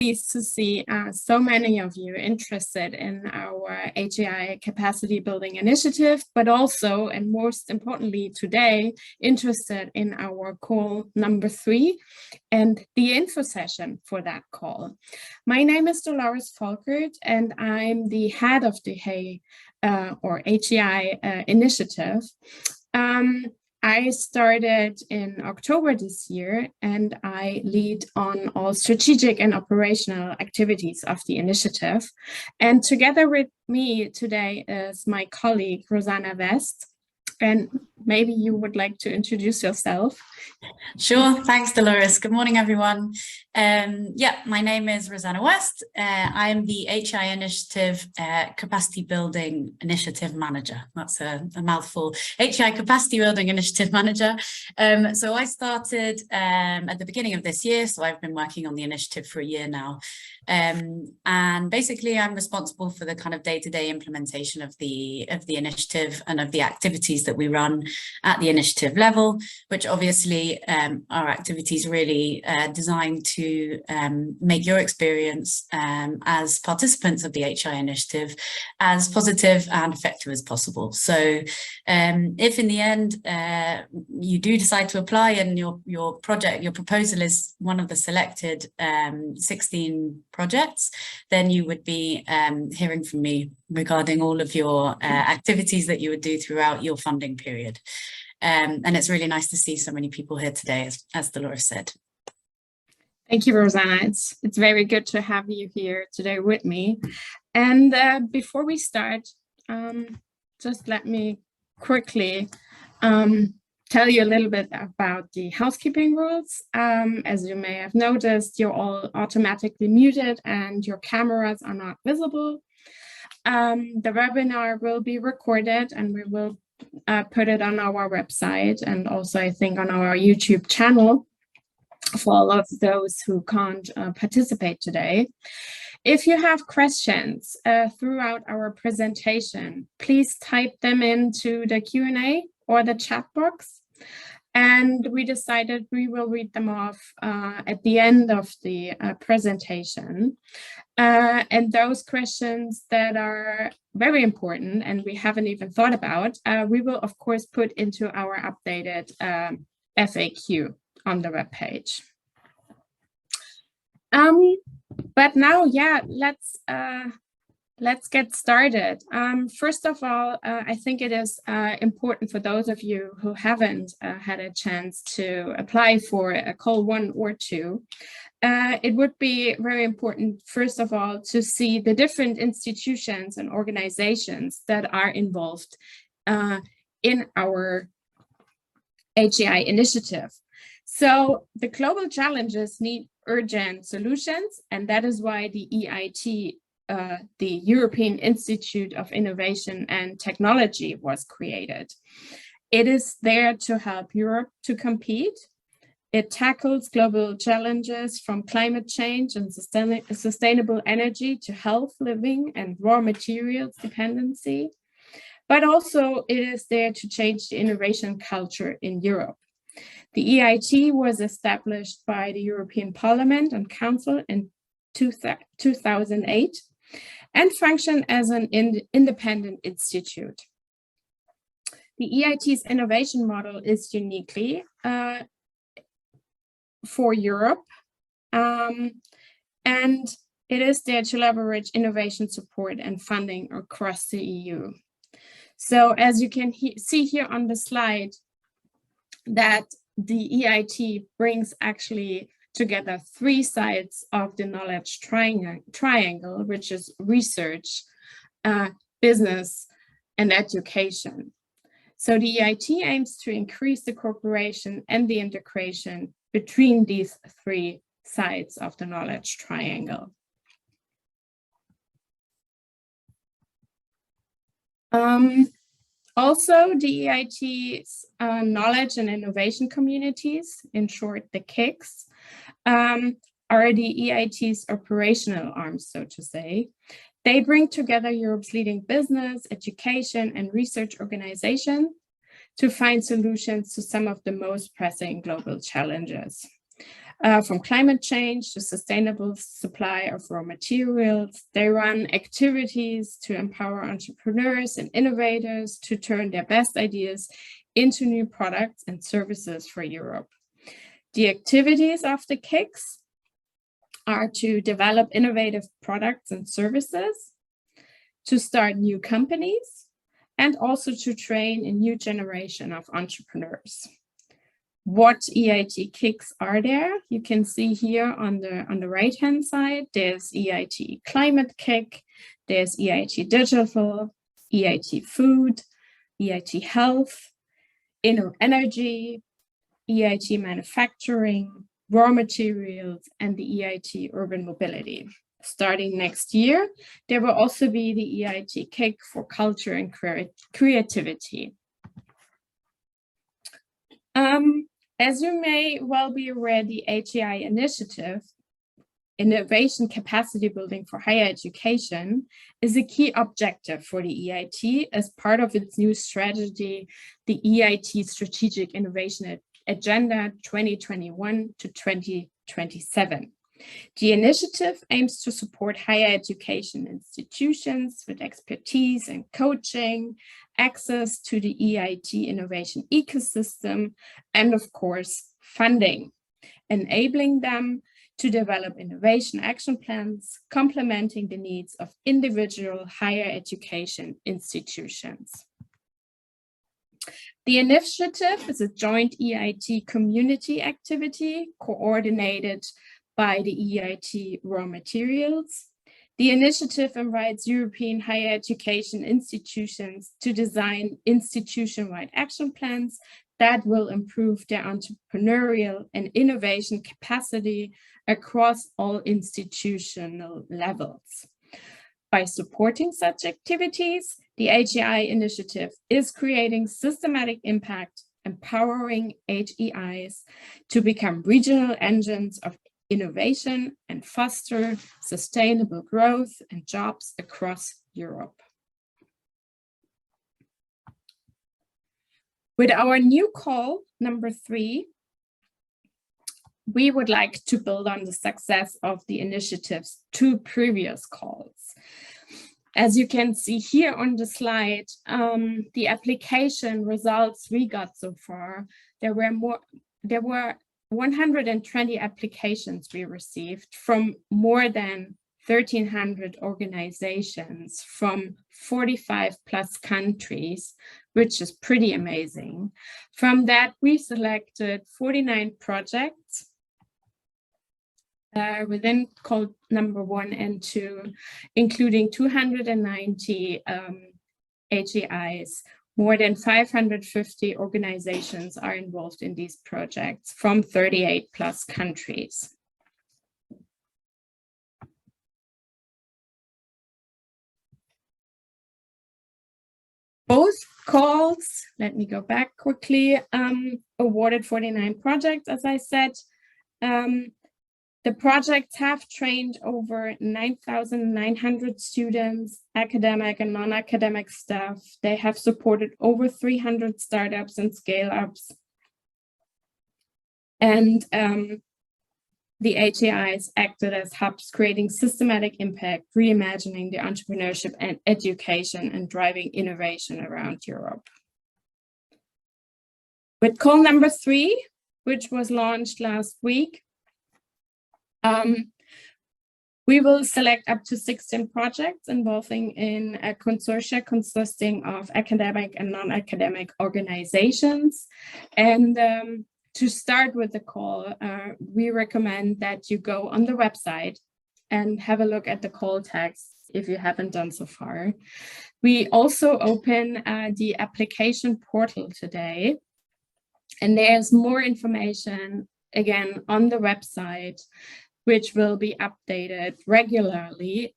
Pleased to see so many of you interested in our HEI capacity building initiative, but also, and most importantly today, interested in our call number 3 and the info session for that call. My name is Dolores Folkert, and I'm the head of the HEI Initiative. I started in October this year, and I lead on all strategic and operational activities of the initiative. And together with me today is my colleague, Rosanna West. And maybe you would like to introduce yourself. Sure, thanks, Dolores. Good morning, everyone. My name is Rosanna West. I'm the HEI Initiative Capacity Building Initiative Manager. That's a mouthful. HEI Capacity Building Initiative Manager. So I started at the beginning of this year, so I've been working on the initiative for a year now. And basically I'm responsible for the kind of day-to-day implementation of the initiative and of the activities that we run at the initiative level, which obviously are activities really designed to make your experience as participants of the HEI initiative as positive and effective as possible. So if in the end you do decide to apply and your proposal is one of the selected 16 projects, then you would be hearing from me regarding all of your activities that you would do throughout your funding period. And it's really nice to see so many people here today, as Dolores said. Thank you, Rosanna. It's very good to have you here today with me. And before we start, just let me quickly tell you a little bit about the housekeeping rules. As you may have noticed, you're all automatically muted and your cameras are not visible. The webinar will be recorded and we will put it on our website and also I think on our YouTube channel for all of those who can't participate today. If you have questions throughout our presentation, please type them into the Q&A or the chat box. And we decided we will read them off at the end of the presentation. And those questions that are very important and we haven't even thought about, we will of course put into our updated FAQ on the webpage. But now, let's get started. First of all, I think it is important for those of you who haven't had a chance to apply for a call 1 or 2. It would be very important, first of all, to see the different institutions and organizations that are involved in our HEI initiative. So the global challenges need urgent solutions, and that is why the EIT, the European Institute of Innovation and Technology, was created. It is there to help Europe to compete. It tackles global challenges from climate change and sustainable energy to health, living, and raw materials dependency. But also it is there to change the innovation culture in Europe. The EIT was established by the European Parliament and Council in 2008 and functioned as an independent institute. The EIT's innovation model is uniquely for Europe, and it is there to leverage innovation support and funding across the EU. So as you can see here on the slide, that the EIT brings actually together 3 sides of the knowledge triangle, which is research, business, and education. So the EIT aims to increase the cooperation and the integration between these 3 sides of the knowledge triangle. Also, the EIT's knowledge and innovation communities, in short, the KICs, are the EIT's operational arms, so to say. They bring together Europe's leading business, education, and research organizations to find solutions to some of the most pressing global challenges. from climate change to sustainable supply of raw materials. They run activities to empower entrepreneurs and innovators to turn their best ideas into new products and services for Europe. The activities of the KICs are to develop innovative products and services, to start new companies, and also to train a new generation of entrepreneurs. What EIT KICs are there? You can see here on the right-hand side, there's EIT Climate KIC, there's EIT Digital, EIT Food, EIT Health, Energy, EIT Manufacturing, Raw Materials, and the EIT Urban Mobility. Starting next year, there will also be the EIT KIC for Culture and Creativity. As you may well be aware, the HEI Initiative, Innovation Capacity Building for Higher Education, is a key objective for the EIT as part of its new strategy, the EIT Strategic Innovation Agenda 2021 to 2027. The initiative aims to support higher education institutions with expertise and coaching, access to the EIT innovation ecosystem, and of course, funding, enabling them to develop innovation action plans, complementing the needs of individual higher education institutions. The initiative is a joint EIT community activity coordinated by the EIT Raw Materials. The initiative invites European higher education institutions to design institution-wide action plans that will improve their entrepreneurial and innovation capacity across all institutional levels. By supporting such activities, the HEI initiative is creating systematic impact, empowering HEIs to become regional engines of innovation and foster sustainable growth and jobs across Europe. With our new call, number 3, we would like to build on the success of the initiative's 2 previous calls. As you can see here on the slide, the application results we got so far, there were 120 applications we received from more than 1,300 organizations from 45 plus countries, which is pretty amazing. From that, we selected 49 projects within call number 1 and 2, including 290 HEIs. More than 550 organizations are involved in these projects from 38 plus countries. Both calls, let me go back quickly, awarded 49 projects, as I said. The projects have trained over 9,900 students, academic and non-academic staff. They have supported over 300 startups and scale-ups. And the HEIs acted as hubs, creating systematic impact, reimagining the entrepreneurship and education and driving innovation around Europe. With call number 3, which was launched last week, we will select up to 16 projects involving in a consortia consisting of academic and non-academic organizations. And to start with the call, we recommend that you go on the website and have a look at the call text if you haven't done so far. We also open the application portal today, and there's more information again on the website, which will be updated regularly.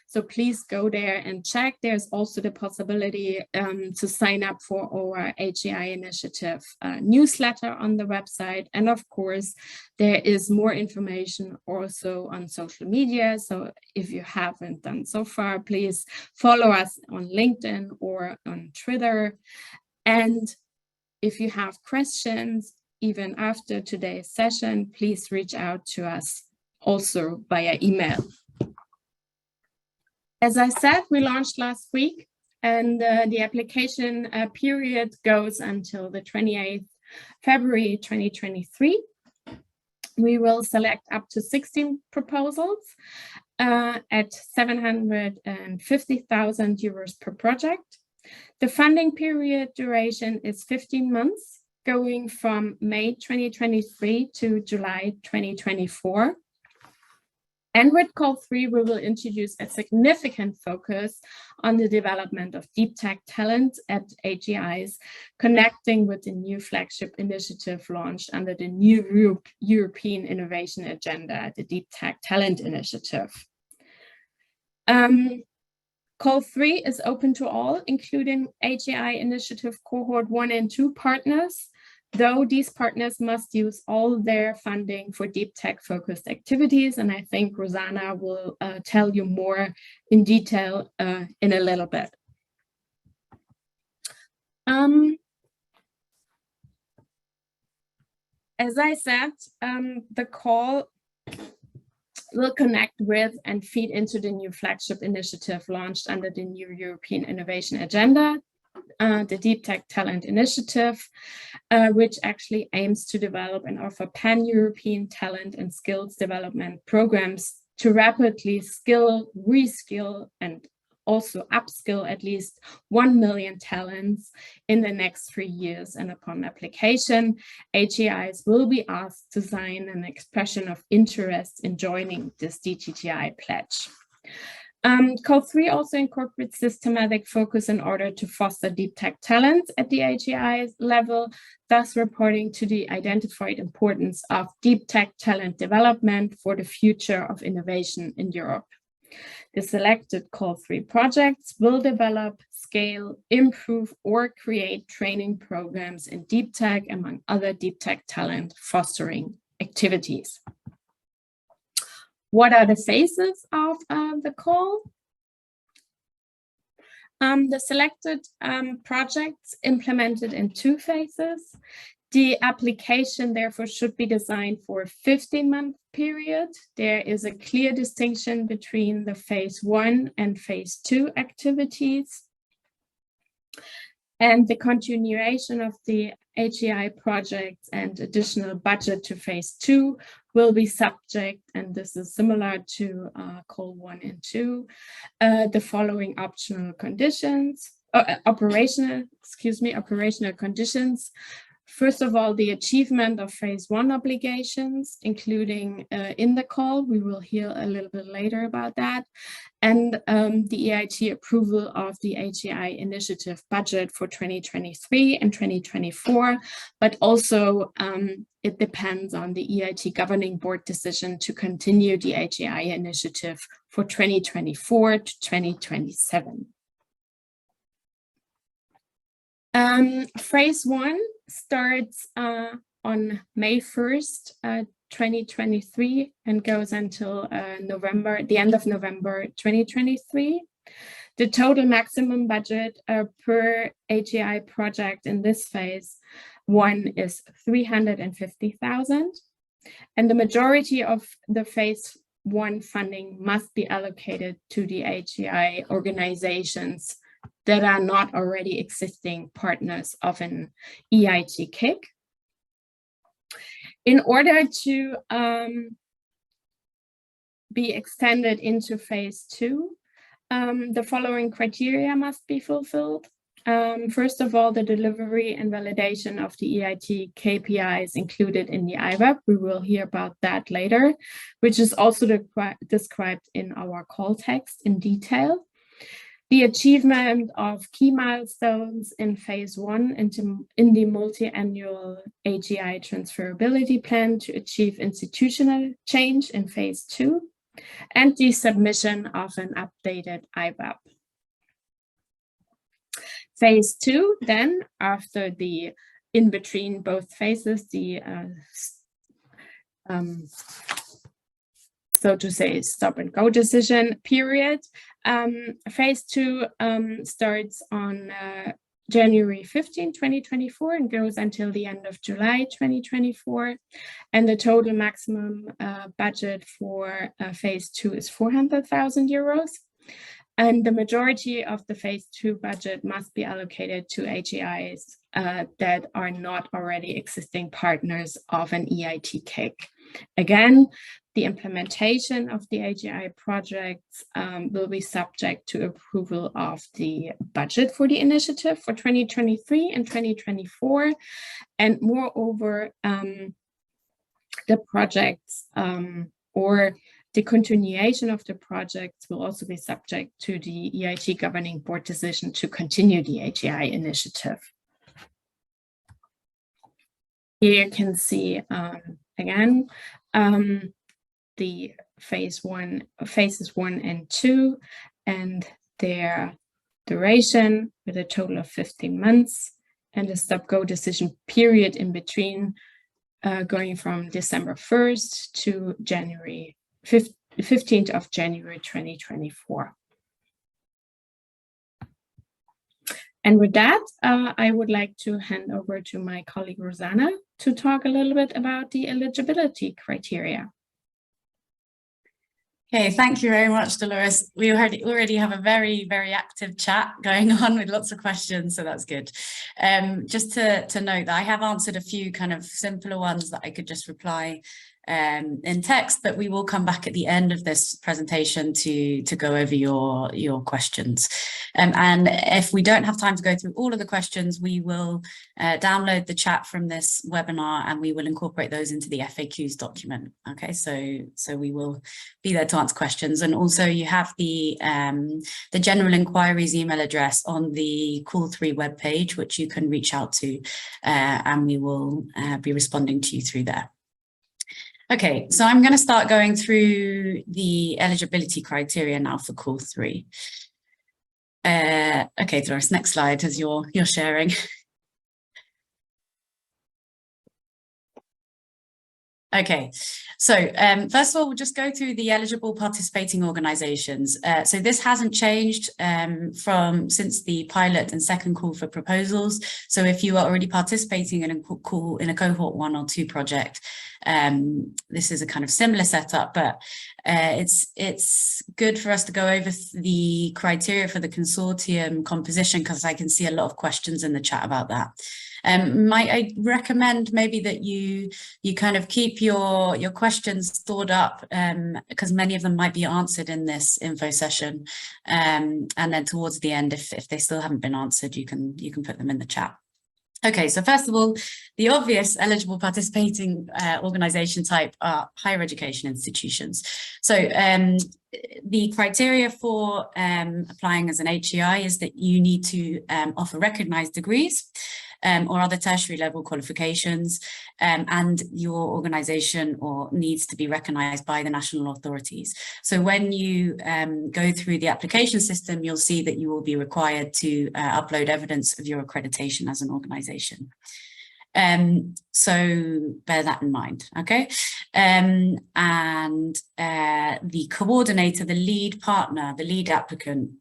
So please go there and check. There's also the possibility to sign up for our HEI Initiative newsletter on the website. And of course, there is more information also on social media. So if you haven't done so far, please follow us on LinkedIn or on Twitter. And if you have questions, even after today's session, please reach out to us also via email. As I said, we launched last week, and the application period goes until the 28th February 2023. We will select up to 16 proposals at 750,000 euros per project. The funding period duration is 15 months, going from May 2023 to July 2024. And with Call 3, we will introduce a significant focus on the development of deep tech talent at HEIs, connecting with the new flagship initiative launched under the new European Innovation Agenda, the Deep Tech Talent Initiative. Call 3 is open to all, including HEI Initiative Cohort 1 and 2 partners, though these partners must use all their funding for deep tech focused activities. And I think Rosanna will tell you more in detail in a little bit. As I said, the call will connect with and feed into the new flagship initiative launched under the new European Innovation Agenda, the Deep Tech Talent Initiative, which actually aims to develop and offer pan-European talent and skills development programs to rapidly skill, reskill, and also upskill at least 1 million talents in the next 3 years. And upon application, HEIs will be asked to sign an expression of interest in joining this DTTI pledge. Call 3 also incorporates systematic focus in order to foster deep tech talent at the HEI level, thus reporting to the identified importance of deep tech talent development for the future of innovation in Europe. The selected Call 3 projects will develop, scale, improve, or create training programs in deep tech, among other deep tech talent fostering activities. What are the phases of the call? The selected projects implemented in 2 phases. The application, therefore, should be designed for a 15-month period. There is a clear distinction between the phase 1 and phase 2 activities. And the continuation of the HEI projects and additional budget to phase 2 will be subject, and this is similar to Call 1 and 2, the following optional conditions, operational conditions. First of all, the achievement of phase 1 obligations, including in the call, we will hear a little bit later about that, and the EIT approval of the HEI initiative budget for 2023 and 2024, but also it depends on the EIT governing board decision to continue the HEI initiative for 2024 to 2027. Phase 1 starts on May 1st, 2023 and goes until the end of November 2023. The total maximum budget per HEI project in this phase 1 is 350,000, and the majority of the phase 1 funding must be allocated to the HEI organizations that are not already existing partners of an EIT KIC. In order to be extended into phase 2, the following criteria must be fulfilled. First of all, the delivery and validation of the EIT KPIs included in the IWAP. We will hear about that later, which is also described in our call text in detail. The achievement of key milestones in phase 1 in the multi-annual HEI transferability plan to achieve institutional change in phase 2, and the submission of an updated IWAP. Phase 2, then, after the in between both phases, the so to say stop and go decision period. Phase 2 starts on January 15, 2024 and goes until the end of July 2024. And the total maximum budget for phase 2 is 400,000 euros. And the majority of the phase 2 budget must be allocated to HEIs that are not already existing partners of an EIT KIC. Again, the implementation of the HEI projects will be subject to approval of the budget for the initiative for 2023 and 2024. And moreover, the projects or the continuation of the projects will also be subject to the EIT Governing Board decision to continue the HEI initiative. Here you can see again the phases 1 and 2 and their duration with a total of 15 months and a stop-go decision period in between going from December 1st to January 15th of January 2024. And with that, I would like to hand over to my colleague Rosanna to talk a little bit about the eligibility criteria. Okay, thank you very much, Dolores. We already have a very, very active chat going on with lots of questions, so that's good. Just to note that I have answered a few kind of simpler ones that I could just reply in text, but we will come back at the end of this presentation to go over your questions. And if we don't have time to go through all of the questions, we will download the chat from this webinar and we will incorporate those into the FAQs document. Okay, so we will be there to answer questions. And also you have the general inquiries email address on the Call 3 webpage, which you can reach out to, and we will be responding to you through there. Okay, so I'm going to start going through the eligibility criteria now for Call 3. Okay, Doris, next slide as you're sharing. Okay, so first of all, we'll just go through the eligible participating organisations. So this hasn't changed since the pilot and second call for proposals. So if you are already participating in a cohort 1 or 2 project, this is a kind of similar setup, but it's good for us to go over the criteria for the consortium composition because I can see a lot of questions in the chat about that. Might I recommend maybe that you kind of keep your questions stored up because many of them might be answered in this info session, and then towards the end, if they still haven't been answered, you can put them in the chat. Okay, so first of all, the obvious eligible participating organisation type are higher education institutions. So the criteria for applying as an HEI is that you need to offer recognised degrees or other tertiary level qualifications, and your organisation needs to be recognised by the national authorities. So when you go through the application system, you'll see that you will be required to upload evidence of your accreditation as an organisation. So bear that in mind, okay? And the coordinator, the lead partner, the lead applicant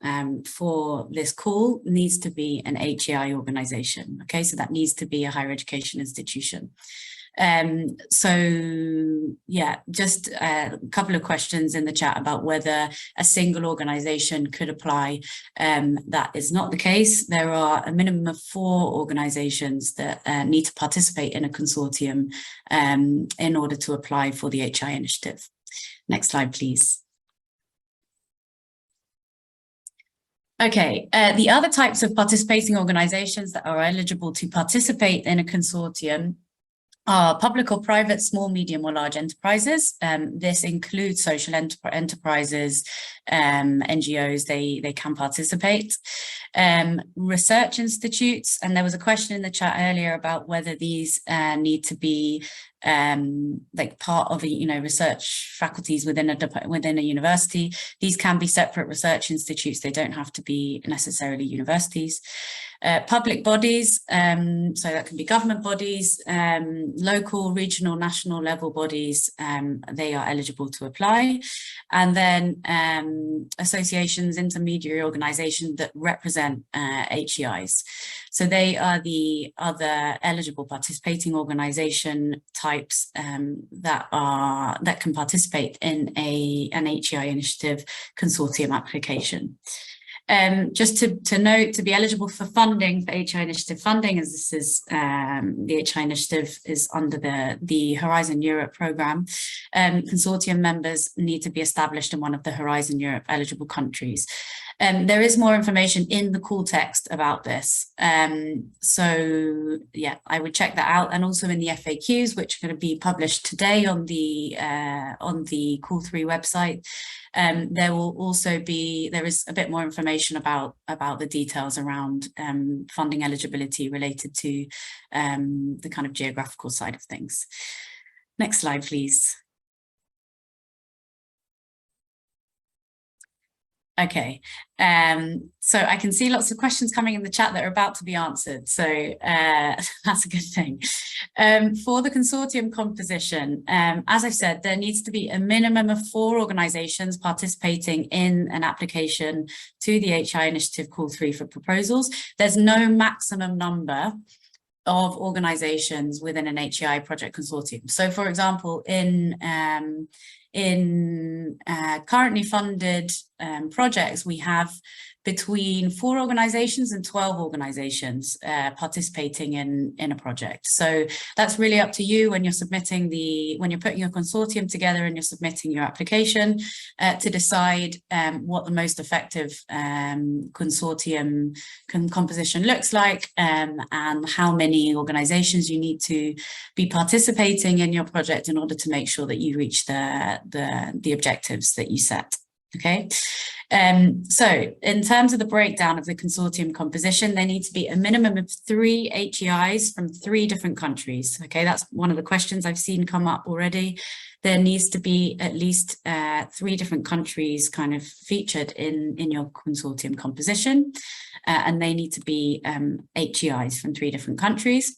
for this call needs to be an HEI organisation, okay? So that needs to be a higher education institution. So yeah, just a couple of questions in the chat about whether a single organisation could apply. That is not the case. There are a minimum of 4 organisations that need to participate in a consortium in order to apply for the HEI initiative. Next slide, please. Okay, the other types of participating organisations that are eligible to participate in a consortium are public or private, small, medium or large enterprises. This includes social enterprises, NGOs, they can participate. Research institutes, and there was a question in the chat earlier about whether these need to be like part of a, research faculties within a university. These can be separate research institutes. They don't have to be necessarily universities. Public bodies, so that can be government bodies, local, regional, national level bodies, they are eligible to apply. And then associations, intermediary organizations that represent HEIs. So they are the other eligible participating organization types that can participate in an HEI initiative consortium application. Just to note, to be eligible for funding, for HEI Initiative funding, as this is the HEI Initiative is under the Horizon Europe programme, consortium members need to be established in one of the Horizon Europe eligible countries. There is more information in the call text about this. So yeah, I would check that out, and also in the FAQs, which are going to be published today on the Call 3 website. There is a bit more information about the details around funding eligibility related to the kind of geographical side of things. Next slide, please. Okay, so I can see lots of questions coming in the chat that are about to be answered, so that's a good thing. For the consortium composition, as I've said, there needs to be a minimum of 4 organisations participating in an application to the HEI Initiative Call 3 for proposals. There's no maximum number of organisations within an HEI project consortium. So, for example, in currently funded projects, we have between 4 organizations and 12 organizations participating in a project. So that's really up to you when you're submitting when you're putting your consortium together and you're submitting your application to decide what the most effective consortium composition looks like, and how many organizations you need to be participating in your project in order to make sure that you reach the objectives that you set. Okay, so in terms of the breakdown of the consortium composition, there needs to be a minimum of 3 HEIs from 3 different countries. Okay, that's one of the questions I've seen come up already. There needs to be at least 3 different countries kind of featured in your consortium composition, and they need to be HEIs from 3 different countries.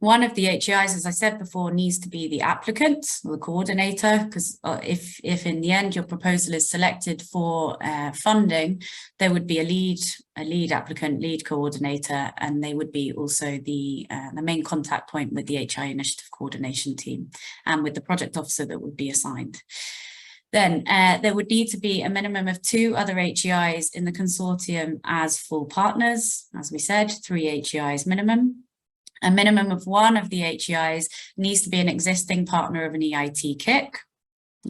One of the HEIs, as I said before, needs to be the applicant or the coordinator, because if in the end your proposal is selected for funding, there would be a lead applicant, lead coordinator, and they would be also the main contact point with the HEI Initiative coordination team and with the project officer that would be assigned. Then there would need to be a minimum of 2 other HEIs in the consortium as full partners. As we said, 3 HEIs minimum. A minimum of 1 of the HEIs needs to be an existing partner of an EIT KIC.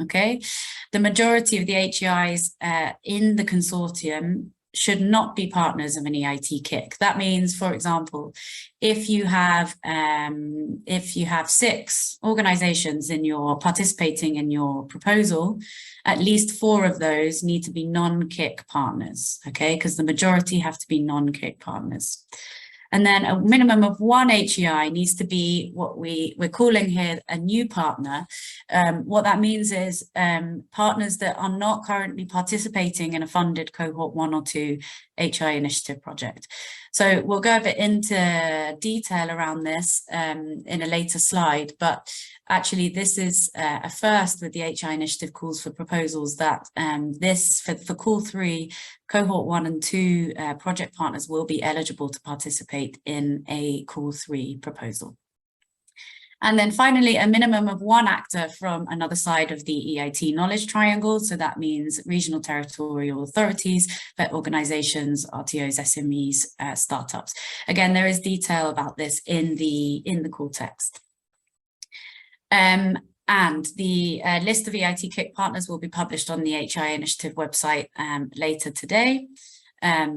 Okay, the majority of the HEIs in the consortium should not be partners of an EIT KIC. That means, for example, if you have 6 organizations participating in your proposal, at least 4 of those need to be non-KIC partners. Okay, because the majority have to be non-KIC partners. And then a minimum of 1 HEI needs to be what we're calling here a new partner. What that means is partners that are not currently participating in a funded cohort 1 or 2 HEI initiative project. So we'll go a bit into detail around this in a later slide, but actually this is a first with the HEI initiative calls for proposals that for call 3, cohort 1 and 2 project partners will be eligible to participate in a call 3 proposal. And then finally, a minimum of 1 actor from another side of the EIT knowledge triangle. So that means regional territorial authorities, vet organizations, RTOs, SMEs, startups. Again, there is detail about this in the call text. And the list of EIT KIC partners will be published on the HEI Initiative website later today.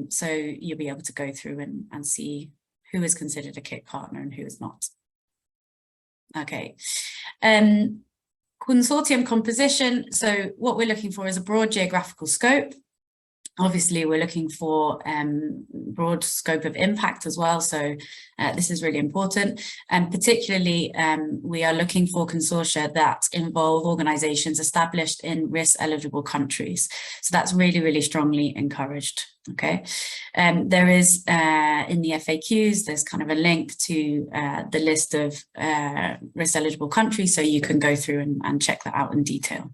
So you'll be able to go through and see who is considered a KIC partner and who is not. Okay. Consortium composition. So what we're looking for is a broad geographical scope. Obviously, we're looking for broad scope of impact as well. So this is really important. And particularly, we are looking for consortia that involve organizations established in risk-eligible countries. So that's really, really strongly encouraged. Okay. There is in the FAQs, there's kind of a link to the list of risk-eligible countries. So you can go through and check that out in detail.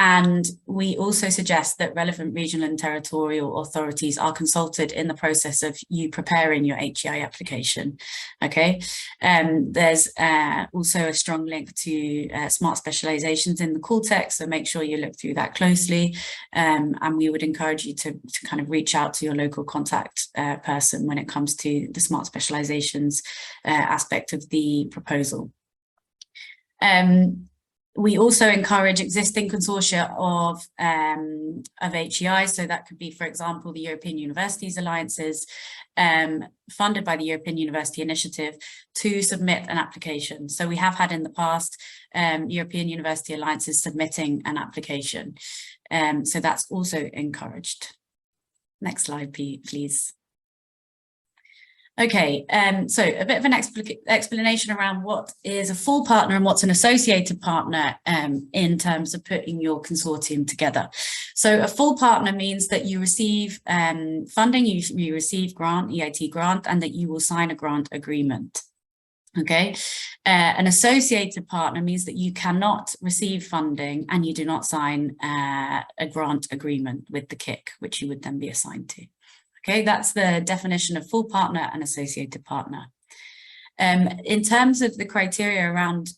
And we also suggest that relevant regional and territorial authorities are consulted in the process of you preparing your HEI application. Okay, there's also a strong link to smart specializations in the call text, so make sure you look through that closely. And we would encourage you to kind of reach out to your local contact person when it comes to the smart specializations aspect of the proposal. We also encourage existing consortia of HEI, so that could be, for example, the European Universities Alliances, funded by the European University Initiative, to submit an application. So we have had in the past European University Alliances submitting an application. So that's also encouraged. Next slide, please. Okay, so a bit of an explanation around what is a full partner and what's an associated partner in terms of putting your consortium together. So a full partner means that you receive funding, you receive grant, EIT grant, and that you will sign a grant agreement. Okay, an associated partner means that you cannot receive funding and you do not sign a grant agreement with the KIC, which you would then be assigned to. Okay, that's the definition of full partner and associated partner. In terms of the criteria around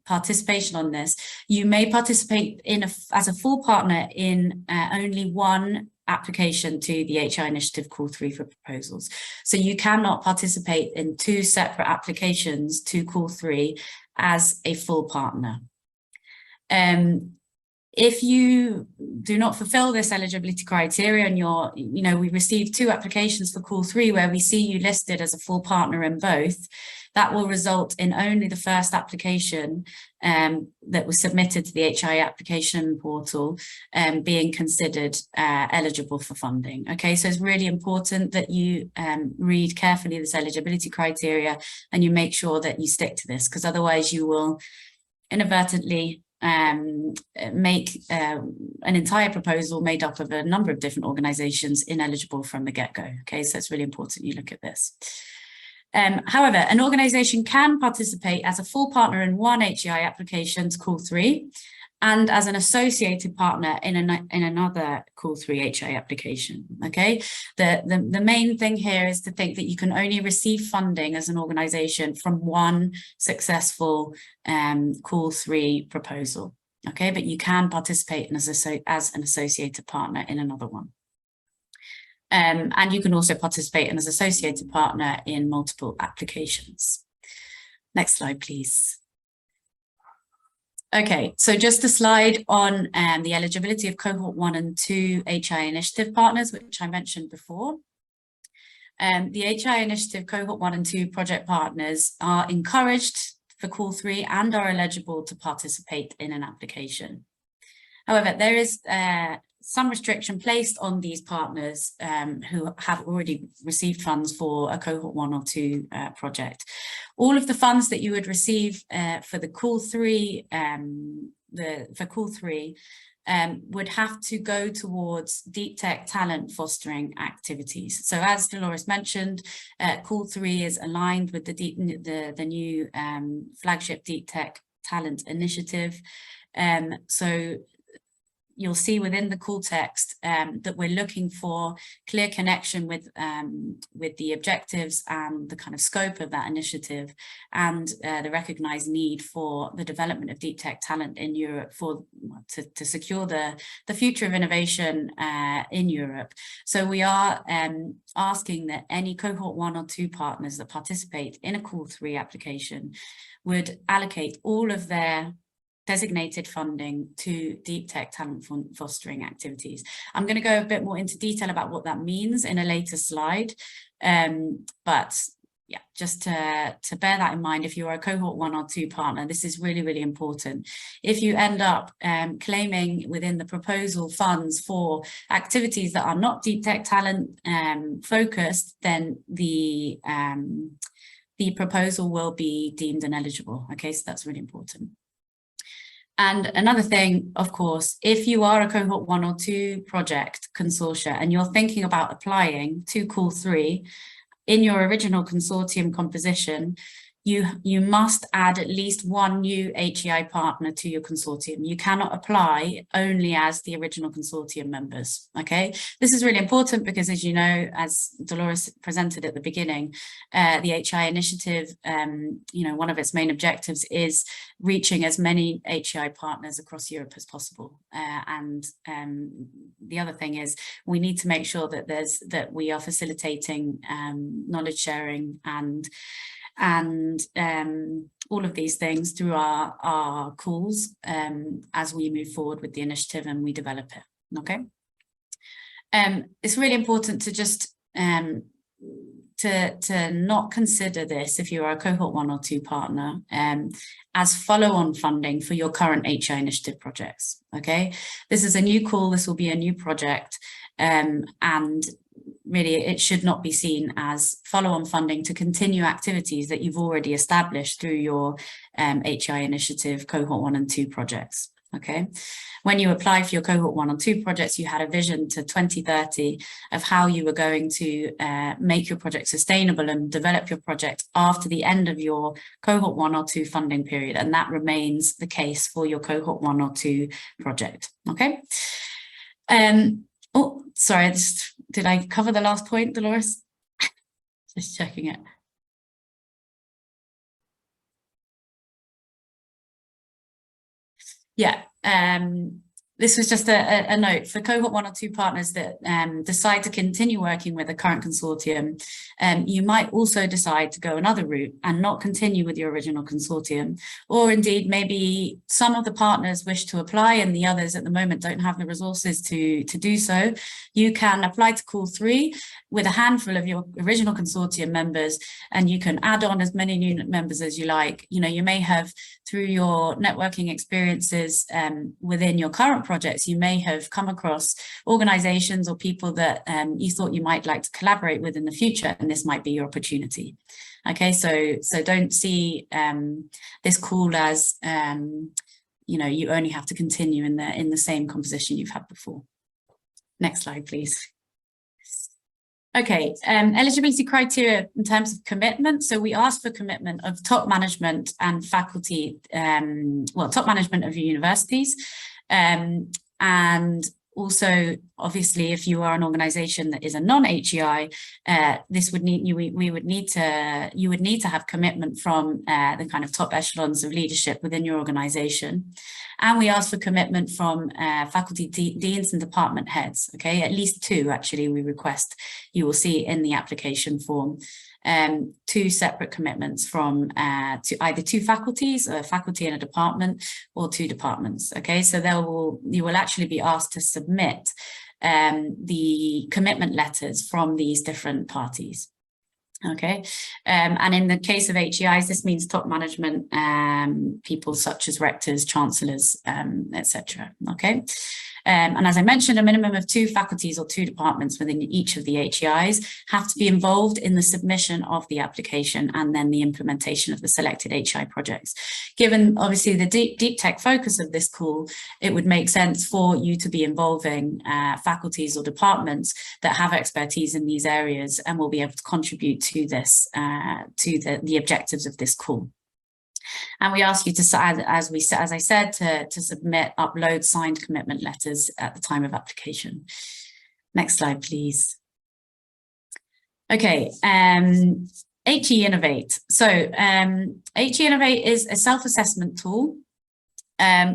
participation on this, you may participate as a full partner in only one application to the HEI Initiative Call 3 for proposals. So you cannot participate in two separate applications to Call 3 as a full partner. If you do not fulfill this eligibility criteria and we received two applications for Call 3 where we see you listed as a full partner in both, that will result in only the first application that was submitted to the HEI application portal being considered eligible for funding. Okay, so it's really important that you read carefully this eligibility criteria and you make sure that you stick to this, because otherwise you will inadvertently make an entire proposal made up of a number of different organizations ineligible from the get-go. Okay, so it's really important you look at this. However, an organization can participate as a full partner in one HEI application to Call 3 and as an associated partner in another Call 3 HEI application. Okay, the main thing here is to think that you can only receive funding as an organization from one successful Call 3 proposal. Okay, but you can participate as an associated partner in another one. And you can also participate as an associated partner in multiple applications. Next slide, please. Okay, so just a slide on the eligibility of cohort 1 and 2 HEI Initiative partners, which I mentioned before. The HEI Initiative cohort 1 and 2 project partners are encouraged for Call 3 and are eligible to participate in an application. However, there is some restriction placed on these partners who have already received funds for a cohort 1 or 2 project. All of the funds that you would receive for the Call 3, would have to go towards deep tech talent fostering activities. So as Dolores mentioned, Call 3 is aligned with the new flagship deep tech talent initiative. So you'll see within the call text that we're looking for clear connection with the objectives and the kind of scope of that initiative and the recognized need for the development of deep tech talent in Europe to secure the future of innovation in Europe. So we are asking that any cohort 1 or 2 partners that participate in a Call 3 application would allocate all of their designated funding to deep tech talent fostering activities. I'm going to go a bit more into detail about what that means in a later slide, but yeah, just to bear that in mind, if you're a cohort 1 or 2 partner, this is really, really important. If you end up claiming within the proposal funds for activities that are not deep tech talent focused, then the proposal will be deemed ineligible. Okay, so that's really important. And another thing, of course, if you are a cohort 1 or 2 project consortia and you're thinking about applying to Call 3, in your original consortium composition, you must add at least one new HEI partner to your consortium. You cannot apply only as the original consortium members, okay? This is really important because, as you know, as Dolores presented at the beginning, the HEI Initiative, you know, one of its main objectives is reaching as many HEI partners across Europe as possible. The other thing is we need to make sure that we are facilitating knowledge sharing and all of these things through our calls as we move forward with the initiative and we develop it. Okay. It's really important to just to not consider this, if you are a cohort 1 or 2 partner, as follow-on funding for your current HEI initiative projects. Okay, this is a new call, this will be a new project, and really it should not be seen as follow-on funding to continue activities that you've already established through your HEI initiative cohort 1 and 2 projects. Okay, when you apply for your cohort 1 or 2 projects, you had a vision to 2030 of how you were going to make your project sustainable and develop your project after the end of your cohort 1 or 2 funding period, and that remains the case for your cohort 1 or 2 project. Okay. Oh, sorry, did I cover the last point, Dolores? Just checking it. Yeah, this was just a note for cohort 1 or 2 partners that decide to continue working with a current consortium. You might also decide to go another route and not continue with your original consortium, or indeed maybe some of the partners wish to apply and the others at the moment don't have the resources to do so. You can apply to Call 3 with a handful of your original consortium members, and you can add on as many new members as you like. You know, you may have, through your networking experiences within your current projects, you may have come across organizations or people that you thought you might like to collaborate with in the future, and this might be your opportunity. Okay, so don't see this call as you know, you only have to continue in the same composition you've had before. Next slide, please. Okay, eligibility criteria in terms of commitment. So we ask for commitment of top management and faculty, well, top management of your universities, and also, obviously, if you are an organization that is a non-HEI, this would need you would need to have commitment from the kind of top echelons of leadership within your organization. And we ask for commitment from faculty deans and department heads. Okay, at least 2 actually we request. You will see in the application form 2 separate commitments from to either 2 faculties, a faculty in a department, or 2 departments. Okay, so you will actually be asked to submit the commitment letters from these different parties. Okay, and in the case of HEIs, this means top management people such as rectors, chancellors, etc. Okay, and as I mentioned, a minimum of 2 faculties or 2 departments within each of the HEIs have to be involved in the submission of the application and then the implementation of the selected HEI projects. Given obviously the deep tech focus of this call, it would make sense for you to be involving faculties or departments that have expertise in these areas and will be able to contribute to this, to the objectives of this call. And we ask you to, as I said, to submit, upload signed commitment letters at the time of application. Next slide, please. Okay, HE Innovate. So HE Innovate is a self-assessment tool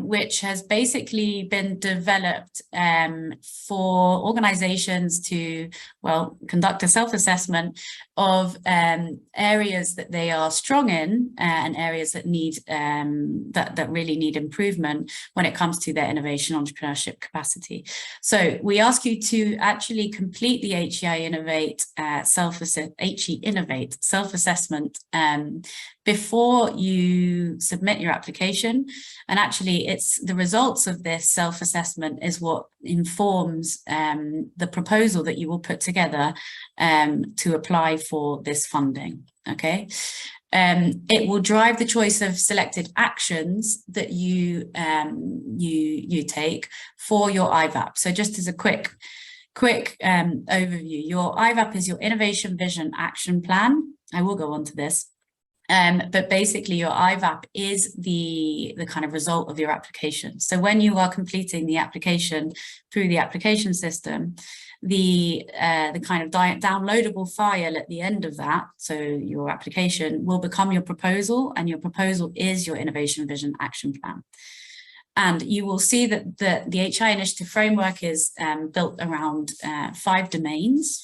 which has basically been developed for organizations to, well, conduct a self-assessment of areas that they are strong in and areas that need that really need improvement when it comes to their innovation entrepreneurship capacity. So we ask you to actually complete the HEI Innovate self-assessment before you submit your application. And actually, it's the results of this self-assessment is what informs the proposal that you will put together to apply for this funding. Okay. It will drive the choice of selected actions that you take for your IVAP. So just as a quick overview, your IVAP is your Innovation Vision Action Plan. I will go on to this. But basically your IVAP is the kind of result of your application. So when you are completing the application through the application system, the kind of downloadable file at the end of that, so your application will become your proposal, and your proposal is your Innovation Vision Action Plan. And you will see that the HEI Initiative framework is built around 5 domains,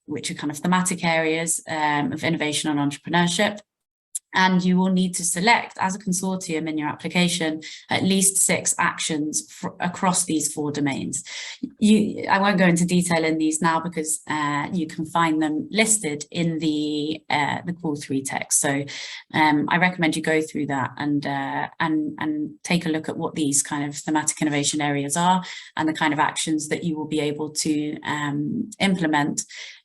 which are kind of thematic areas of innovation and entrepreneurship. And you will need to select, as a consortium in your application, at least 6 actions across these 4 domains. I won't go into detail in these now because you can find them listed in the Call 3 text. So I recommend you go through that and take a look at what these kind of thematic innovation areas are and the kind of actions that you will be able to implement.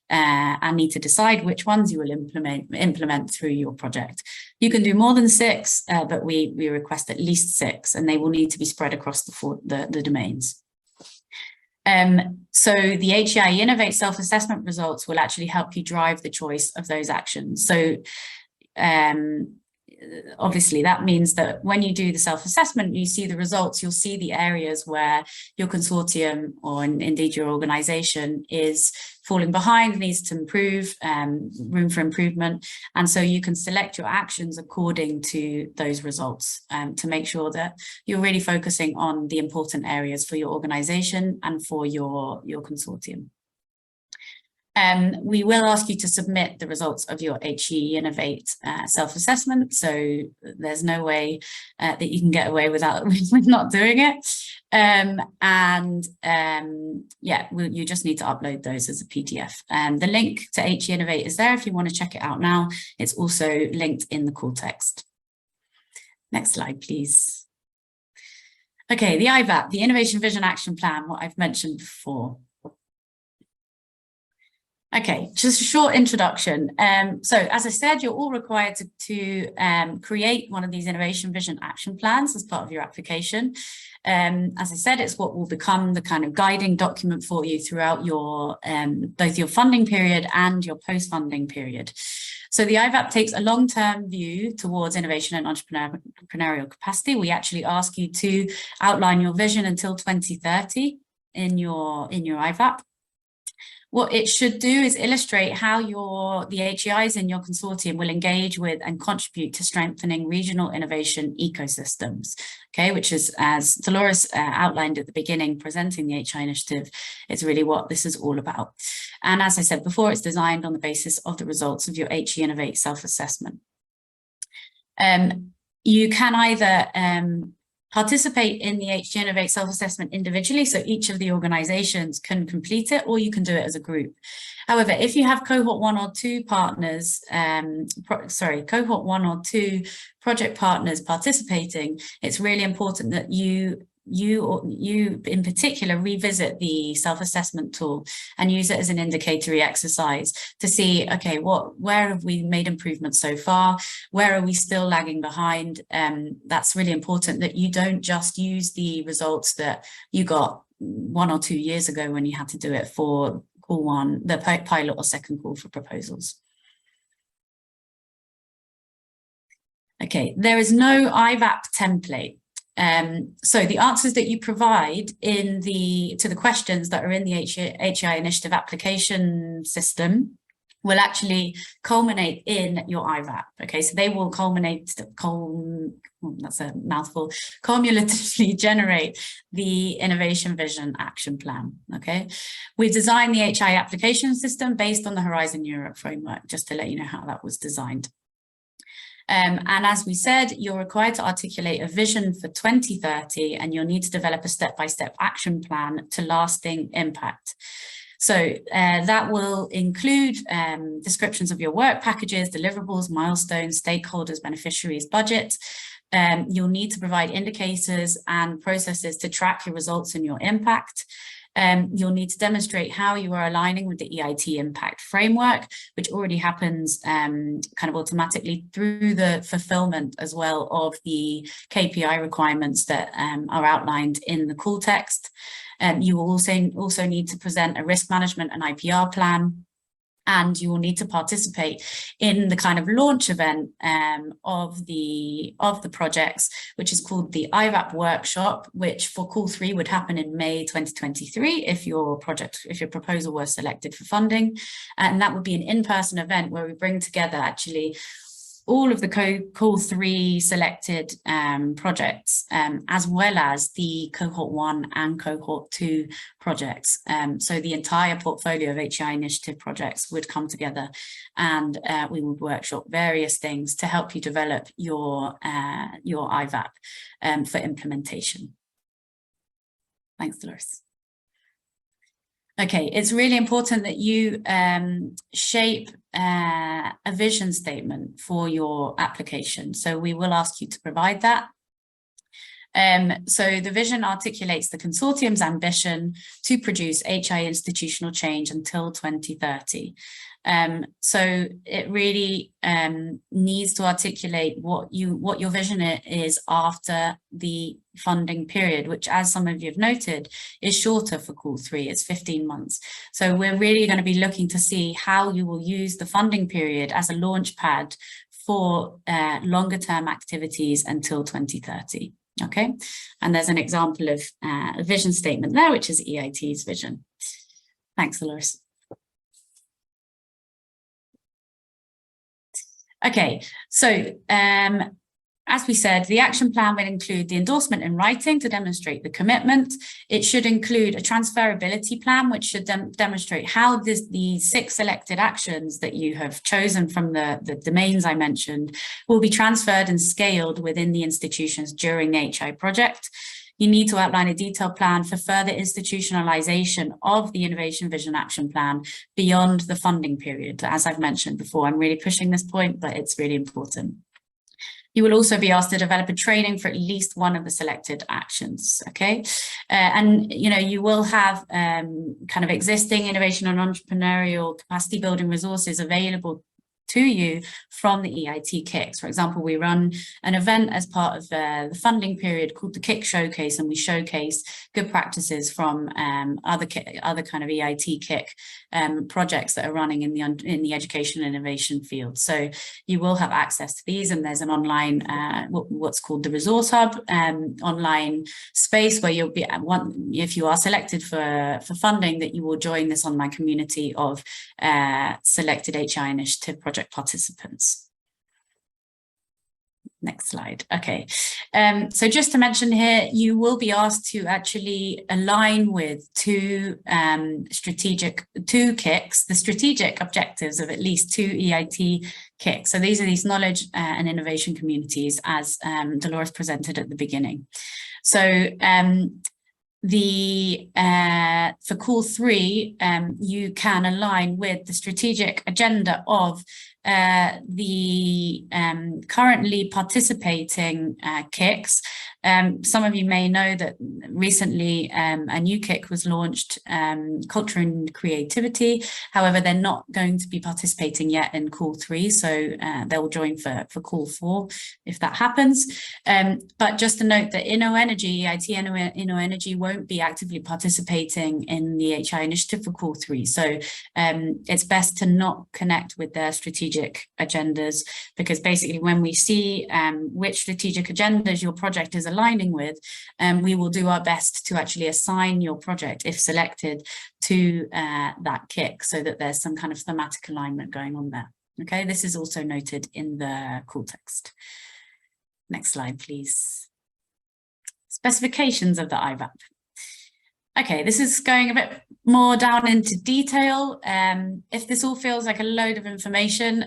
And need to decide which ones you will implement through your project. You can do more than 6, but we request at least 6, and they will need to be spread across the domains. So the HEI Innovate self-assessment results will actually help you drive the choice of those actions. So obviously that means that when you do the self-assessment, you see the results, you'll see the areas where your consortium or indeed your organization is falling behind, needs to improve, room for improvement. And so you can select your actions according to those results to make sure that you're really focusing on the important areas for your organization and for your consortium. We will ask you to submit the results of your HEI Innovate self-assessment. So there's no way that you can get away with not doing it. You just need to upload those as a PDF. The link to HEI Innovate is there if you want to check it out now. It's also linked in the call text. Next slide, please. Okay, the IVAP, the Innovation Vision Action Plan, what I've mentioned before. Okay, just a short introduction. So as I said, you're all required to create one of these Innovation Vision Action Plans as part of your application. As I said, it's what will become the kind of guiding document for you throughout your both your funding period and your post-funding period. So the IVAP takes a long-term view towards innovation and entrepreneurial capacity. We actually ask you to outline your vision until 2030 in your IVAP. What it should do is illustrate how the HEIs in your consortium will engage with and contribute to strengthening regional innovation ecosystems, okay, which is, as Dolores outlined at the beginning, presenting the HEI Initiative, is really what this is all about. And as I said before, it's designed on the basis of the results of your HEI Innovate self-assessment. You can either participate in the HEI Innovate self-assessment individually, so each of the organizations can complete it, or you can do it as a group. However, if you have cohort 1 or 2 partners, cohort 1 or 2 project partners participating, it's really important that you in particular revisit the self-assessment tool and use it as an indicatory exercise to see, okay, where have we made improvements so far? Where are we still lagging behind? That's really important that you don't just use the results that you got 1 or 2 years ago when you had to do it for call 1, the pilot or second call for proposals. Okay, there is no IVAP template. So the answers that you provide to the questions that are in the HEI Initiative application system will actually culminate in your IVAP. Okay, so they will culminate, that's a mouthful, cumulatively generate the Innovation Vision Action Plan. Okay, we designed the HEI application system based on the Horizon Europe framework, just to let you know how that was designed. And as we said, you're required to articulate a vision for 2030, and you'll need to develop a step-by-step action plan to lasting impact. So that will include descriptions of your work packages, deliverables, milestones, stakeholders, beneficiaries, budget. You'll need to provide indicators and processes to track your results and your impact. You'll need to demonstrate how you are aligning with the EIT impact framework, which already happens kind of automatically through the fulfillment as well of the KPI requirements that are outlined in the call text. You will also need to present a risk management and IPR plan, and you will need to participate in the kind of launch event of the projects, which is called the IVAP workshop, which for call 3 would happen in May 2023 if your proposal was selected for funding. And that would be an in-person event where we bring together actually all of the call 3 selected projects, as well as the cohort 1 and cohort 2 projects. So the entire portfolio of HEI Initiative projects would come together, and we would workshop various things to help you develop your IVAP for implementation. Thanks, Dolores. Okay, it's really important that you shape a vision statement for your application. So we will ask you to provide that. So the vision articulates the consortium's ambition to produce HEI institutional change until 2030. So it really needs to articulate what your vision is after the funding period, which, as some of you have noted, is shorter for call 3. It's 15 months. So we're really going to be looking to see how you will use the funding period as a launch pad for longer term activities until 2030. Okay, and there's an example of a vision statement there, which is EIT's vision. Thanks, Dolores. Okay, so as we said, the action plan will include the endorsement in writing to demonstrate the commitment. It should include a transferability plan, which should demonstrate how the 6 selected actions that you have chosen from the domains I mentioned will be transferred and scaled within the institutions during the HEI project. You need to outline a detailed plan for further institutionalization of the Innovation Vision Action Plan beyond the funding period. As I've mentioned before, I'm really pushing this point, but it's really important. You will also be asked to develop a training for at least one of the selected actions, okay? And, you know, you will have kind of existing innovation and entrepreneurial capacity building resources available to you from the EIT KICs. For example, we run an event as part of the funding period called the KIC Showcase, and we showcase good practices from other kind of EIT KIC projects that are running in the education and innovation field. So you will have access to these, and there's an online what's called the Resource Hub online space where you'll be if you are selected for funding, that you will join this online community of selected HEI Initiative project participants. Next slide. Okay, so just to mention here, you will be asked to actually align with two KICs, the strategic objectives of at least 2 EIT KICs. So these are these knowledge and innovation communities, as Dolores presented at the beginning. So for call 3, you can align with the strategic agenda of the currently participating KICs. Some of you may know that recently a new KIC was launched, Culture and Creativity. However, they're not going to be participating yet in call 3, so they'll join for call 4 if that happens. But just to note that InnoEnergy, EIT InnoEnergy won't be actively participating in the HEI Initiative for call 3. So it's best to not connect with their strategic agendas, because basically when we see which strategic agendas your project is aligned aligning with, we will do our best to actually assign your project, if selected, to that KIC, so that there's some kind of thematic alignment going on there. Okay, this is also noted in the call text. Next slide, please. Specifications of the IVAP. Okay, this is going a bit more down into detail. If this all feels like a load of information,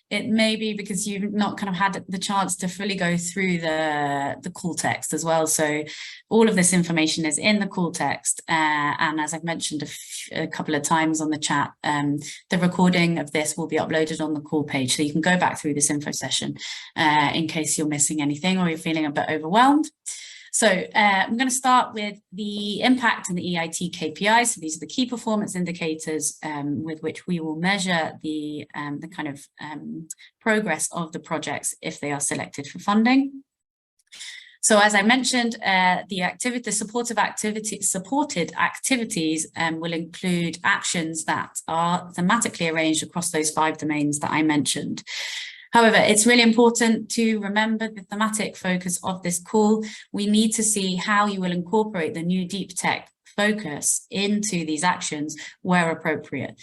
it may be because you've not kind of had the chance to fully go through the call text as well. So all of this information is in the call text. And as I've mentioned a couple of times on the chat, the recording of this will be uploaded on the call page. So you can go back through this info session in case you're missing anything or you're feeling a bit overwhelmed. So I'm going to start with the impact and the EIT KPIs. So these are the key performance indicators with which we will measure the kind of progress of the projects if they are selected for funding. So as I mentioned, the supported activities will include actions that are thematically arranged across those 5 domains that I mentioned. However, it's really important to remember the thematic focus of this call. We need to see how you will incorporate the new deep tech focus into these actions where appropriate.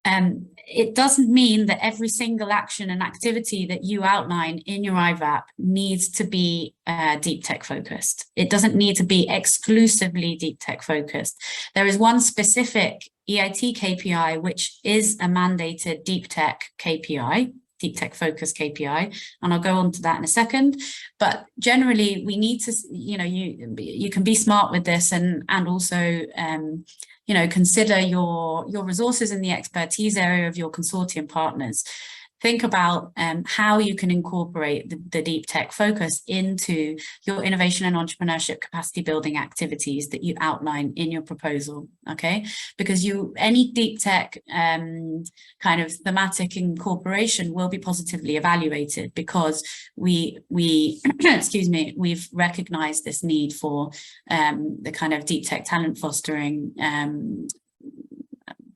It doesn't mean that every single action and activity that you outline in your IVAP needs to be deep tech focused. It doesn't need to be exclusively deep tech focused. There is one specific EIT KPI, which is a mandated deep tech KPI, deep tech focus KPI, and I'll go on to that in a second. But generally, we need to, you can be smart with this and also, consider your resources in the expertise area of your consortium partners. Think about how you can incorporate the deep tech focus into your innovation and entrepreneurship capacity building activities that you outline in your proposal, okay? Because any deep tech kind of thematic incorporation will be positively evaluated because we excuse me, we've recognized this need for the kind of deep tech talent fostering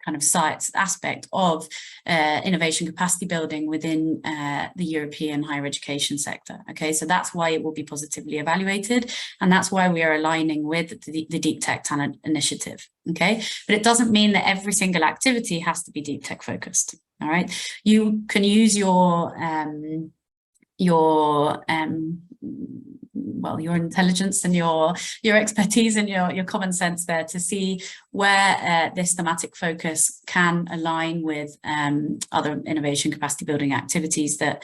kind of sites aspect of innovation capacity building within the European higher education sector. Okay, so that's why it will be positively evaluated, and that's why we are aligning with the Deep Tech Talent Initiative. Okay, but it doesn't mean that every single activity has to be deep tech focused. All right, you can use your intelligence and your expertise and your common sense there to see where this thematic focus can align with other innovation capacity building activities that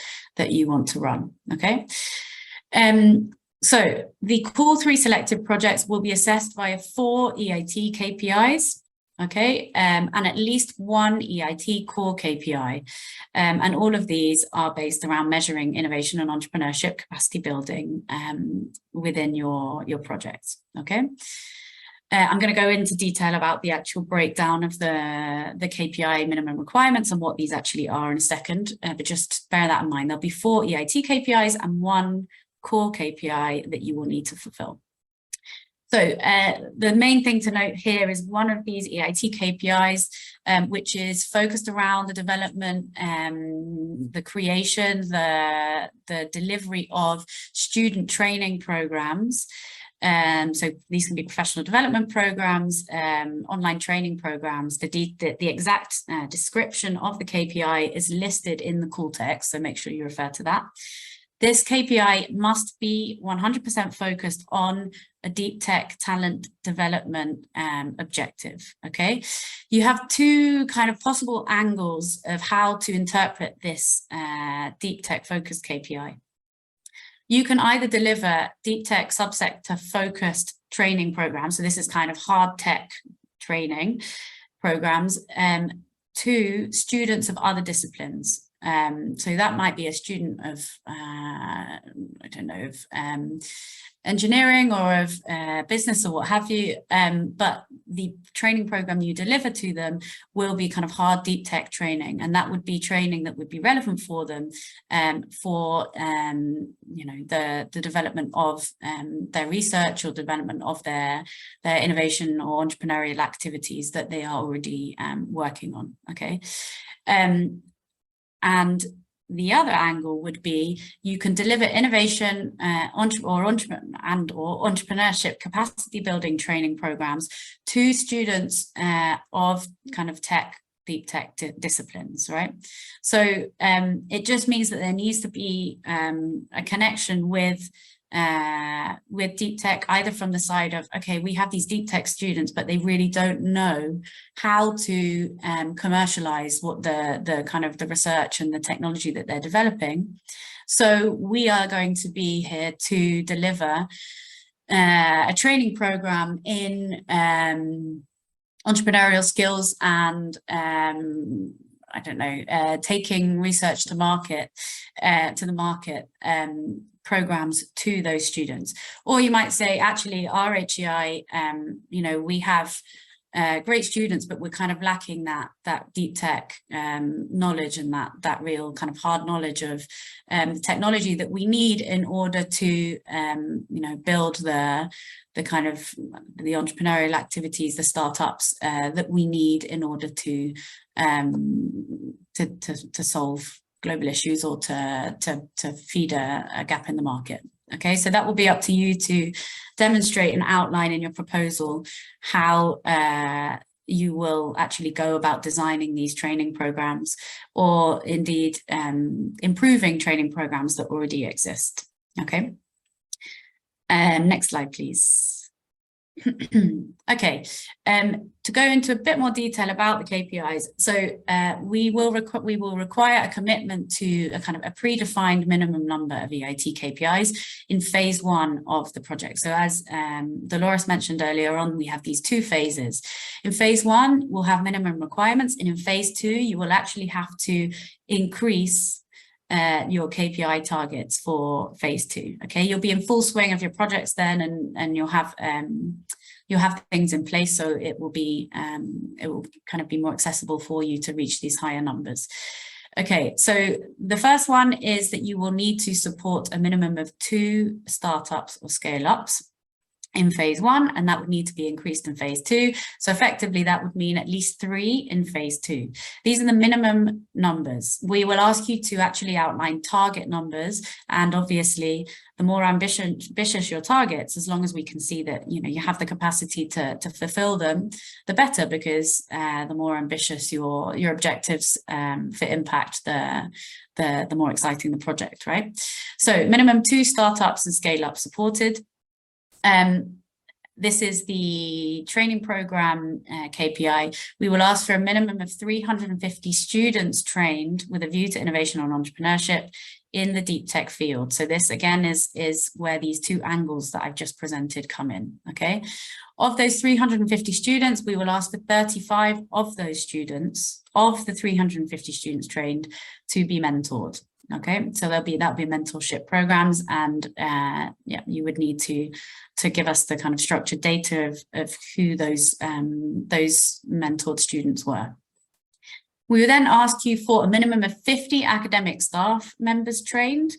you want to run. Okay. So the Call 3 selected projects will be assessed via 4 EIT KPIs. Okay, and at least 1 EIT core KPI. And all of these are based around measuring innovation and entrepreneurship capacity building within your projects. Okay, I'm going to go into detail about the actual breakdown of the KPI minimum requirements and what these actually are in a second, but just bear that in mind. There'll be 4 EIT KPIs and 1 core KPI that you will need to fulfill. So the main thing to note here is one of these EIT KPIs, which is focused around the development, the creation, the delivery of student training programs. So these can be professional development programs, online training programs. The exact description of the KPI is listed in the call text, so make sure you refer to that. This KPI must be 100% focused on a deep tech talent development objective, okay? You have 2 kind of possible angles of how to interpret this deep tech focused KPI. You can either deliver deep tech subsector focused training programs, so this is kind of hard tech training programs, to students of other disciplines. So that might be a student of, engineering or of business or what have you, but the training program you deliver to them will be kind of hard deep tech training, and that would be training that would be relevant for them for the development of their research or development of their innovation or entrepreneurial activities that they are already working on. Okay. And the other angle would be you can deliver innovation entrepreneurship capacity building training programs to students of kind of deep tech disciplines, right? So it just means that there needs to be a connection with deep tech, either from the side of, okay, we have these deep tech students, but they really don't know how to commercialize what the kind of the research and the technology that they're developing. So we are going to be here to deliver a training program in entrepreneurial skills and I don't know, taking research to market, programs to those students. Or you might say, actually, our HEI, you know, we have great students, but we're kind of lacking that deep tech knowledge and that real kind of hard knowledge of the technology that we need in order to, you know, build the kind of the entrepreneurial activities, the startups that we need in order to solve global issues or to feed a gap in the market. Okay, so that will be up to you to demonstrate and outline in your proposal how you will actually go about designing these training programs, or indeed improving training programs that already exist. Okay, next slide, please. Okay, to go into a bit more detail about the KPIs. So we will require a commitment to a kind of a predefined minimum number of EIT KPIs in phase 1 of the project. So as Dolores mentioned earlier on, we have these 2 phases. In phase 1, we'll have minimum requirements, and in phase 2, you will actually have to increase your KPI targets for phase 2. Okay, you'll be in full swing of your projects then, and you'll have things in place, so it will kind of be more accessible for you to reach these higher numbers. Okay, so the first one is that you will need to support a minimum of 2 startups or scale-ups in phase 1, and that would need to be increased in phase 2. So effectively, that would mean at least 3 in phase 2. These are the minimum numbers. We will ask you to actually outline target numbers, and obviously, the more ambitious your targets, as long as we can see that you have the capacity to fulfill them, the better, because the more ambitious your objectives for impact, the more exciting the project, right? So minimum 2 startups and scale-up supported. This is the training program KPI. We will ask for a minimum of 350 students trained with a view to innovation and entrepreneurship in the deep tech field. So this again is where these 2 angles that I've just presented come in. Okay, of those 350 students, we will ask for 35 of those students, of the 350 students trained, to be mentored. Okay, so that'll be mentorship programs, and yeah, you would need to give us the kind of structured data of who those mentored students were. We will then ask you for a minimum of 50 academic staff members trained